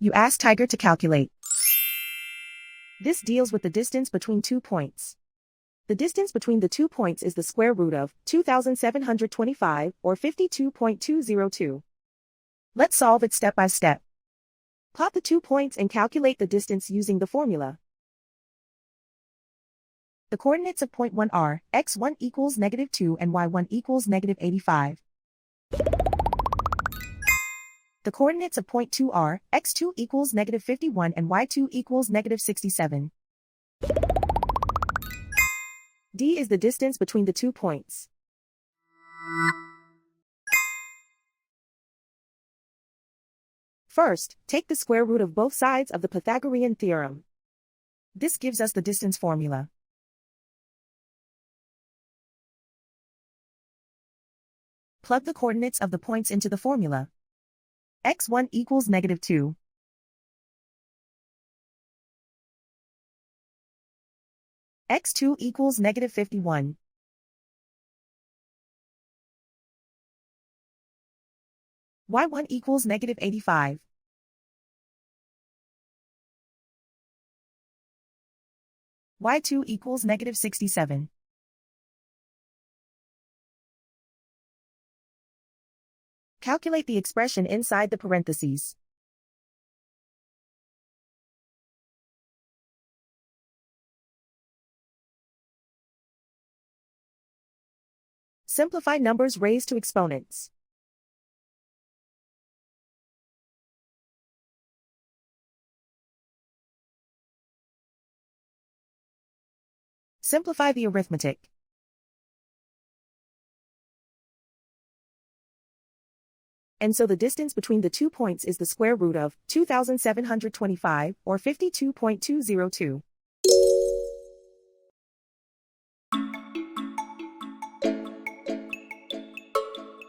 You ask Tiger to calculate. This deals with the distance between 2 points. The distance between the 2 points is the square root of 2,725 or 52.202. Let's solve it step by step. Plot the 2 points and calculate the distance using the formula. The coordinates of point 1 are x1 equals -2 and y1 equals -85. The coordinates of point 2 are x2 equals -51 and y2 equals -67. D is the distance between the 2 points. First, take the square root of both sides of the Pythagorean theorem. This gives us the distance formula. Plug the coordinates of the points into the formula. x1 equals -2. x2 equals -51. y1 equals -85. y2 equals -67. Calculate the expression inside the parentheses. Simplify numbers raised to exponents. Simplify the arithmetic. And so the distance between the 2 points is the square root of 2,725 or 52.202.